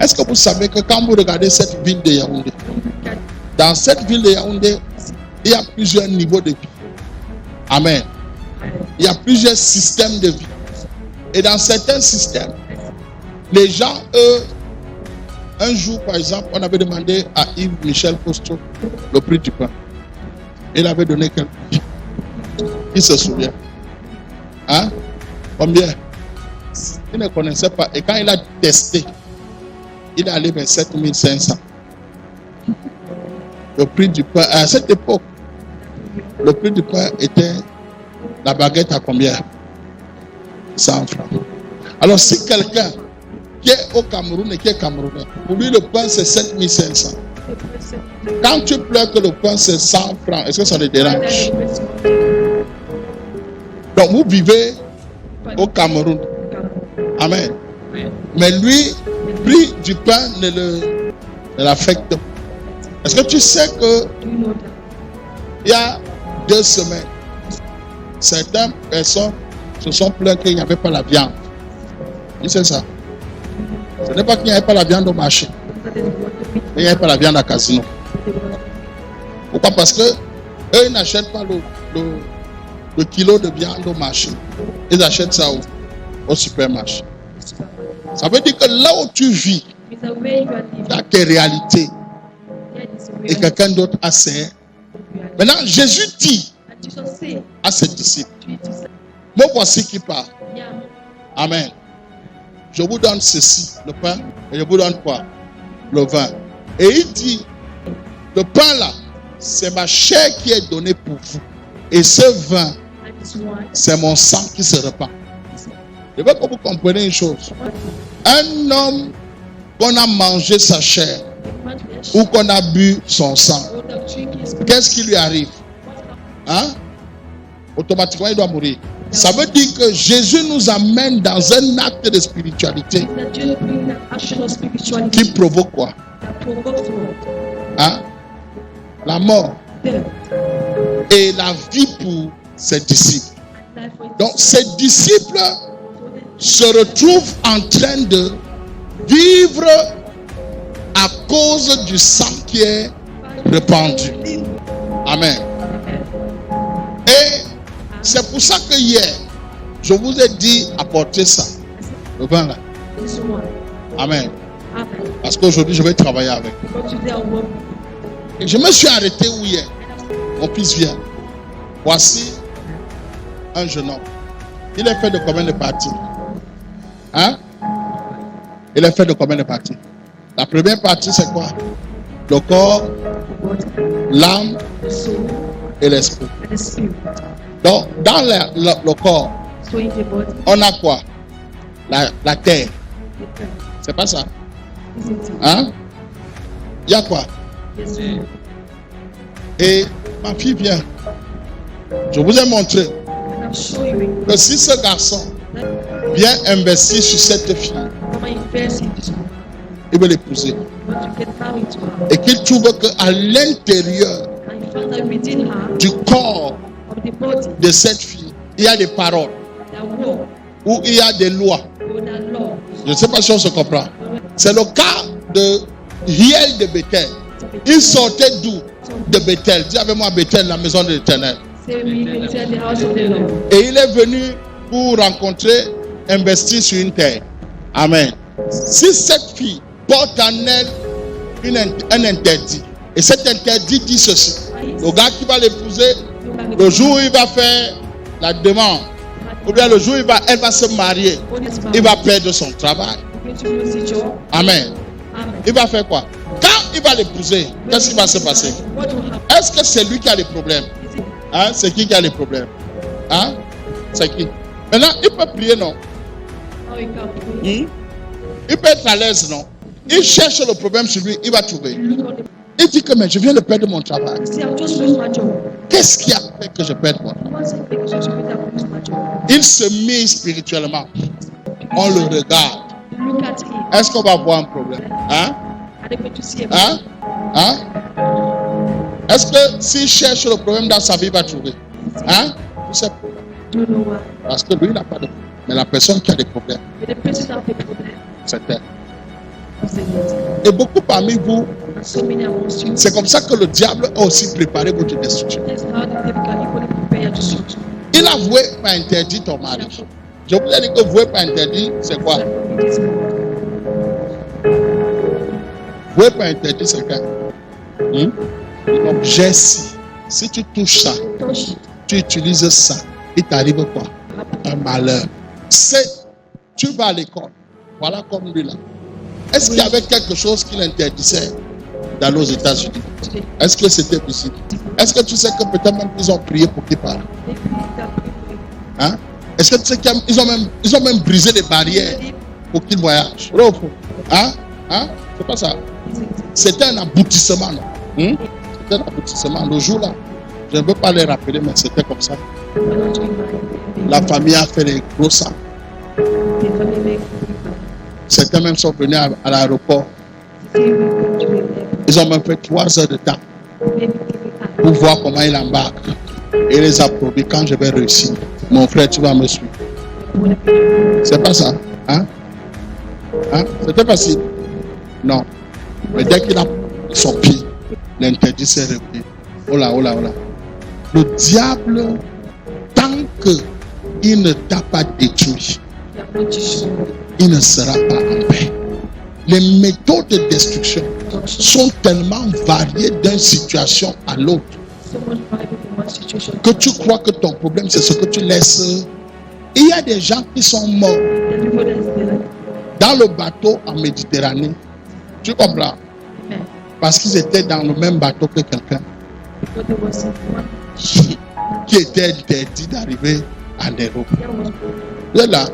Est-ce que vous savez que quand vous regardez cette ville de Yaoundé, dans cette ville de Yaoundé, il y a plusieurs niveaux de vie. Amen. Il y a plusieurs systèmes de vie. Et dans certains systèmes, les gens, eux, un jour, par exemple, on avait demandé à Yves Michel Costo le prix du pain. Il avait donné quel prix? Il se souvient. Hein? Combien? Il ne connaissait pas. Et quand il a testé, il est allé vers 7500. Le prix du pain, à cette époque, le prix du pain était la baguette à combien? 100 francs. Alors si quelqu'un qui est au Cameroun et qui est camerounais, pour lui le pain c'est 7500. Quand tu pleures que le pain c'est 100 francs, est-ce que ça le dérange? Donc vous vivez au Cameroun. Amen. Mais lui, le prix du pain ne l'affecte pas. Est-ce que tu sais que il y a 2 semaines, certaines personnes se sont plaintes qu'il n'y avait pas la viande. Tu sais ça? Ce n'est pas qu'il n'y avait pas la viande au marché. Il n'y avait pas la viande à Casino. Pourquoi? Parce que eux, ils n'achètent pas le kilo de viande au marché. Ils achètent ça au supermarché. Ça veut dire que là où tu vis, il y a tes réalités. Et quelqu'un d'autre a ses. Maintenant, Jésus dit à ses disciples, moi voici qui parle. Amen. Je vous donne ceci, le pain, et je vous donne quoi? Le vin. Et il dit, le pain là, c'est ma chair qui est donnée pour vous. Et ce vin, c'est mon sang qui se répand. Je veux que vous compreniez une chose. Un homme qu'on a mangé sa chair, ou qu'on a bu son sang, qu'est-ce qui lui arrive? Hein? Automatiquement, il doit mourir. Ça veut dire que Jésus nous amène dans un acte de spiritualité qui provoque quoi? Hein? La mort et la vie pour ses disciples. Donc, ses disciples se retrouvent en train de vivre à cause du sang qui est répandu. Amen. Et c'est pour ça que hier, je vous ai dit apporter ça. Le vin là. Amen. Parce qu'aujourd'hui, je vais travailler avec. Et je me suis arrêté où hier. Mon fils vient. Voici un jeune homme. Il est fait de combien de parties? Hein? Il est fait de combien de parties? La première partie, c'est quoi? Le corps, l'âme et l'esprit. Donc, dans le corps, on a quoi? La terre. C'est pas ça? Hein? Il y a quoi? Et ma fille vient. Je vous ai montré que si ce garçon vient investir sur cette fille, il veut l'épouser. Et qu'il trouve qu'à l'intérieur du corps de cette fille, il y a des paroles, ou il y a des lois. Je ne sais pas si on se comprend. C'est le cas de Hiel de Bethel. Il sortait d'où? De Bethel. Dis avec moi Bethel, la maison de l'Éternel. Et il est venu pour rencontrer, investir sur une terre. Amen. Si cette fille porte en elle un interdit, et cet interdit dit ceci: le gars qui va l'épouser, le jour où il va faire la demande, ou bien le jour où elle va se marier, il va perdre son travail. Amen. Il va faire quoi? Quand il va l'épouser, qu'est-ce qui va se passer? Est-ce que c'est lui qui a les problèmes? Hein? C'est qui a les problèmes? Hein? C'est qui? Maintenant, il peut prier, non? Il peut être à l'aise, non? Il cherche le problème sur lui, il va trouver. Il dit que mais je viens de perdre mon travail. Qu'est-ce qui a fait que je perde mon travail? Il se mise spirituellement. On le regarde. Est-ce qu'on va avoir un problème? Hein? Hein? Hein? Est-ce que s'il cherche le problème dans sa vie, il va trouver? Hein? Tu sais pourquoi? Parce que lui, il n'a pas de problème. Mais la personne qui a des problèmes, c'est elle. Et beaucoup parmi vous, c'est comme ça que le diable a aussi préparé votre destruction. Il a voué pas interdit ton mariage. Je vous ai dit que voué pas interdit, c'est quoi? Voué pas interdit, c'est quoi? L'objet si tu touches ça, tu utilises ça, il t'arrive quoi? Un malheur. Tu vas à l'école, voilà comme lui là. Est-ce qu'il y avait quelque chose qui l'interdisait d'aller aux États-Unis? Est-ce que c'était possible? Est-ce que tu sais que peut-être même ils ont prié pour qu'il parte? Hein? Est-ce que tu sais qu'ils ont même brisé les barrières pour qu'il voyage? Hein? C'est pas ça. C'était un aboutissement, non? C'était un aboutissement. Le jour là, je ne veux pas les rappeler, mais c'était comme ça. La famille a fait les gros sacs. Certains même sont venus à l'aéroport. Ils ont même fait 3 heures de temps pour voir comment il embarque. Et il les a promis, quand je vais réussir, mon frère, tu vas me suivre. C'est pas ça. Hein? C'était facile. Non. Mais dès qu'il a son pied, l'interdit s'est revenu. Oh là. Le diable, tant qu'il ne t'a pas détruit, il ne sera pas en paix. Les méthodes de destruction sont tellement variées d'une situation à l'autre que tu crois que ton problème c'est ce que tu laisses. Il y a des gens qui sont morts dans le bateau en Méditerranée. Tu comprends? Parce qu'ils étaient dans le même bateau que quelqu'un qui était interdit d'arriver en Europe. Là,